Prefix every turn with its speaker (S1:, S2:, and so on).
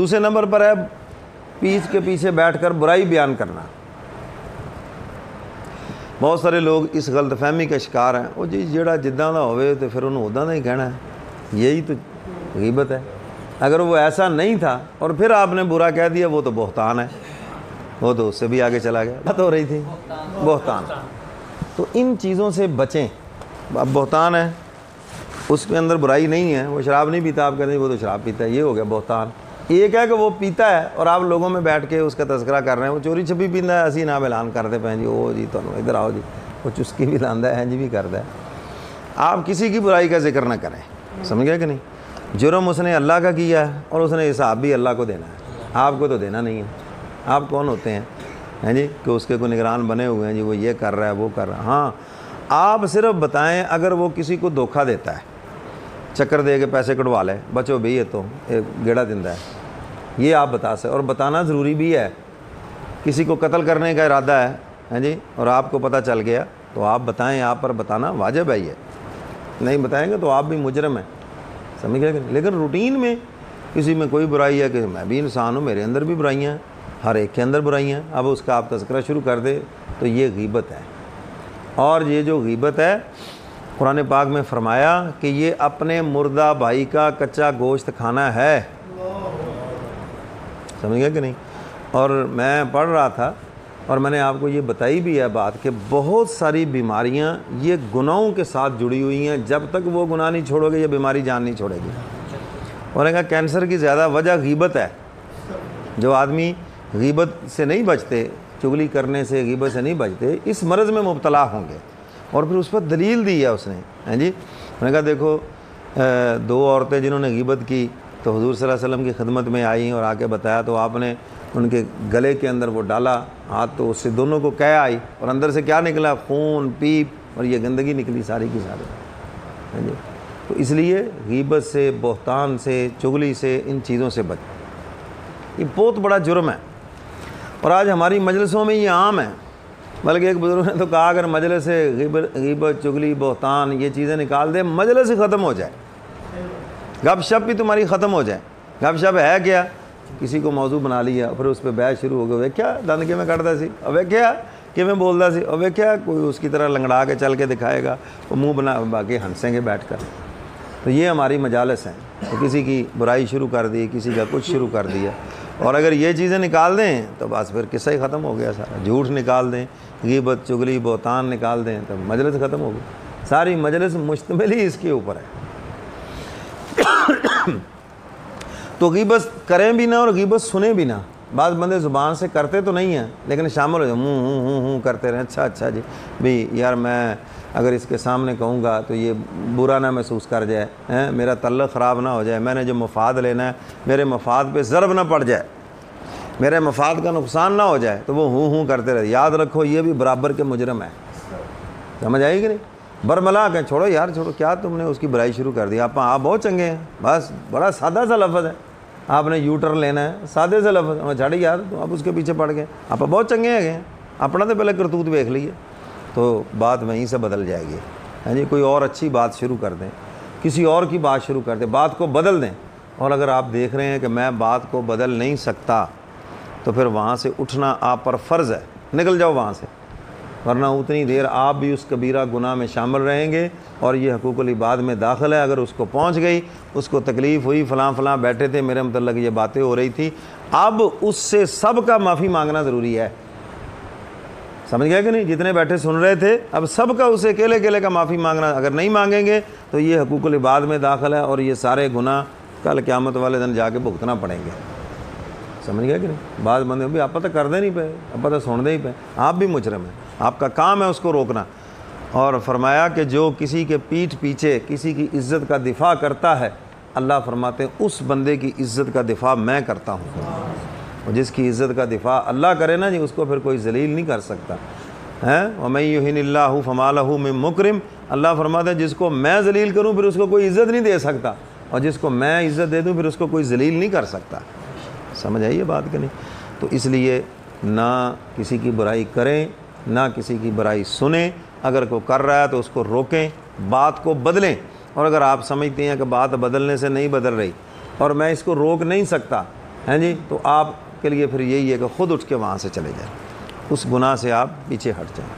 S1: دوسرے نمبر پر ہے پیٹھ کے پیچھے بیٹھ کر برائی بیان کرنا۔ بہت سارے لوگ اس غلط فہمی کا شکار ہیں، وہ جی جیڑا جداں دا ہوئے تو پھر انہوں اُداں دا ہی کہنا ہے، یہی تو غیبت ہے۔ اگر وہ ایسا نہیں تھا اور پھر آپ نے برا کہہ دیا، وہ تو بہتان ہے، وہ تو اس سے بھی آگے چلا گیا۔ بات ہو رہی تھی بہتان۔ تو ان چیزوں سے بچیں۔ اب بہتان ہے، اس کے اندر برائی نہیں ہے، وہ شراب نہیں پیتا، آپ کہتے ہیں وہ تو شراب پیتا ہے، یہ ہو گیا بہتان۔ ایک ہے کہ وہ پیتا ہے اور آپ لوگوں میں بیٹھ کے اس کا تذکرہ کر رہے ہیں، وہ چوری چھپی پیندا ہے، اسی نام اعلان کرتے پہ جی او جی تمہیں ادھر آؤ جی، وہ چسکی بھی لاندہ ہے جی بھی کرتا ہے۔ آپ کسی کی برائی کا ذکر نہ کریں، سمجھ گئے کہ نہیں؟ جرم اس نے اللہ کا کیا ہے اور اس نے حساب بھی اللہ کو دینا ہے، آپ کو تو دینا نہیں ہے۔ آپ کون ہوتے ہیں جی کہ اس کے کوئی نگران بنے ہوئے ہیں جی وہ یہ کر رہا ہے وہ کر رہا ہے؟ ہاں آپ صرف بتائیں اگر وہ کسی کو دھوکہ دیتا ہے، چکر دے کے پیسے کٹوا لے، بچو بھی یہ تو گیڑا دندہ ہے، یہ آپ بتا سکتے، اور بتانا ضروری بھی ہے۔ کسی کو قتل کرنے کا ارادہ ہے جی اور آپ کو پتہ چل گیا تو آپ بتائیں، آپ پر بتانا واجب ہے، یہ نہیں بتائیں گے تو آپ بھی مجرم ہیں، سمجھ گئے کہ نہیں؟ لیکن روٹین میں کسی میں کوئی برائی ہے کہ میں بھی انسان ہوں، میرے اندر بھی برائیاں ہیں، ہر ایک کے اندر برائیاں ہیں، اب اس کا آپ تذکرہ شروع کر دے تو یہ غیبت ہے۔ اور یہ جو غیبت ہے قرآن پاک میں فرمایا کہ یہ اپنے مردہ بھائی کا کچا گوشت کھانا ہے، سمجھ گئے کہ نہیں؟ اور میں پڑھ رہا تھا اور میں نے آپ کو یہ بتائی بھی ہے بات کہ بہت ساری بیماریاں یہ گناہوں کے ساتھ جڑی ہوئی ہیں، جب تک وہ گناہ نہیں چھوڑو گے یہ بیماری جان نہیں چھوڑے گی۔ اور کہا کینسر کی زیادہ وجہ غیبت ہے، جو آدمی غیبت سے نہیں بچتے، چغلی کرنے سے غیبت سے نہیں بچتے، اس مرض میں مبتلا ہوں گے۔ اور پھر اس پر دلیل دی ہے اس نے جی، میں نے کہا دیکھو دو عورتیں جنہوں نے غیبت کی تو حضور صلی اللہ علیہ وسلم کی خدمت میں آئیں اور آ کے بتایا تو آپ نے ان کے گلے کے اندر وہ ڈالا ہاتھ، تو اس سے دونوں کو قے آئی اور اندر سے کیا نکلا؟ خون، پیپ اور یہ گندگی نکلی ساری کی ساری جی۔ تو اس لیے غیبت سے، بہتان سے، چغلی سے، ان چیزوں سے بچ، یہ بہت بڑا جرم ہے۔ اور آج ہماری مجلسوں میں یہ عام ہے، بلکہ ایک بزرگ نے تو کہا اگر مجلس سے غیبت، چغلی، بہتان یہ چیزیں نکال دیں مجلس ہی ختم ہو جائے، گپ شپ بھی تمہاری ختم ہو جائے۔ گپ شپ ہے کیا؟ کسی کو موضوع بنا لیا پھر اس پہ بحث شروع ہو گئی، ویکھیا دند کے میں کٹتا سی، اور ویکھیا کہ میں بولتا سی، اور ویکھیا کوئی اس کی طرح لنگڑا کے چل کے دکھائے گا، وہ منہ بنا، باقی ہنسیں گے بیٹھ کر۔ تو یہ ہماری مجالس ہیں، تو کسی کی برائی شروع کر دی، کسی کا کچھ شروع کر دیا، اور اگر یہ چیزیں نکال دیں تو بس پھر قصہ ہی ختم ہو گیا سارا۔ جھوٹ نکال دیں، غیبت، چغلی، بہتان نکال دیں تو مجلس ختم ہو گئی، ساری مجلس مشتمل ہی اس کے اوپر ہے۔ تو غیبت کریں بھی نہ اور غیبت سنیں بھی نہ۔ بعض بندے زبان سے کرتے تو نہیں ہیں لیکن شامل ہو جائے، ہوں کرتے رہیں، اچھا جی بھئی یار میں اگر اس کے سامنے کہوں گا تو یہ برا نہ محسوس کر جائے، میرا تعلق خراب نہ ہو جائے، میں نے جو مفاد لینا ہے میرے مفاد پہ ضرب نہ پڑ جائے، میرے مفاد کا نقصان نہ ہو جائے، تو وہ ہوں کرتے رہے۔ یاد رکھو یہ بھی برابر کے مجرم ہے، سمجھ آئی کہ نہیں؟ برملا کہیں چھوڑو یار چھوڑو، کیا تم نے اس کی برائی شروع کر دی، آپ بہت چنگے ہیں، بس بڑا سادہ سا لفظ ہے، آپ نے یو ٹرن لینا ہے، سادے سے لفظ چھاڑی یار، تو آپ اس کے پیچھے پڑ گئے، آپ بہت چنگے ہیں، اپنا تو پہلے کرتوت دیکھ لیے، تو بات وہیں سے بدل جائے گی۔ ہاں جی، کوئی اور اچھی بات شروع کر دیں، کسی اور کی بات شروع کر دیں، بات کو بدل دیں۔ اور اگر آپ دیکھ رہے ہیں کہ میں بات کو بدل نہیں سکتا تو پھر وہاں سے اٹھنا آپ پر فرض ہے، نکل جاؤ وہاں سے، ورنہ اتنی دیر آپ بھی اس کبیرہ گناہ میں شامل رہیں گے اور یہ حقوق العباد میں داخل ہے۔ اگر اس کو پہنچ گئی، اس کو تکلیف ہوئی، فلاں بیٹھے تھے میرے متعلق یہ باتیں ہو رہی تھی، اب اس سے سب کا معافی مانگنا ضروری ہے، سمجھ گئے کہ نہیں؟ جتنے بیٹھے سن رہے تھے اب سب کا اسے اکیلے کا معافی مانگنا، اگر نہیں مانگیں گے تو یہ حقوق العباد میں داخل ہے اور یہ سارے گناہ کل قیامت والے دن جا کے بھگتنا پڑیں گے، سمجھ گئے کہ نہیں؟ بعض بندے بھی آپ پتہ کر دے نہیں پے، آپ پتہ سن دے ہی پے، آپ بھی مجرم ہیں، آپ کا کام ہے اس کو روکنا۔ اور فرمایا کہ جو کسی کے پیٹھ پیچھے کسی کی عزت کا دفاع کرتا ہے، اللہ فرماتے ہیں اس بندے کی عزت کا دفاع میں کرتا ہوں، اور جس کی عزت کا دفاع اللہ کرے نا جی، اس کو پھر کوئی ذلیل نہیں کر سکتا ہے۔ وَمَن يُهِنِ اللَّهُ فَمَا لَهُ مِن مُكْرِمٍ، اللہ فرماتا ہے جس کو میں ذلیل کروں پھر اس کو کوئی عزت نہیں دے سکتا، اور جس کو میں عزت دے دوں پھر اس کو کوئی ذلیل نہیں کر سکتا، سمجھ آئیے بات کہ نہیں؟ تو اس لیے نہ کسی کی برائی کریں، نہ کسی کی برائی سنیں، اگر کوئی کر رہا ہے تو اس کو روکیں، بات کو بدلیں، اور اگر آپ سمجھتے ہیں کہ بات بدلنے سے نہیں بدل رہی اور میں اس کو روک نہیں سکتا ہیں جی، تو آپ کے لیے پھر یہی ہے کہ خود اٹھ کے وہاں سے چلے جائیں، اس گناہ سے آپ پیچھے ہٹ جائیں۔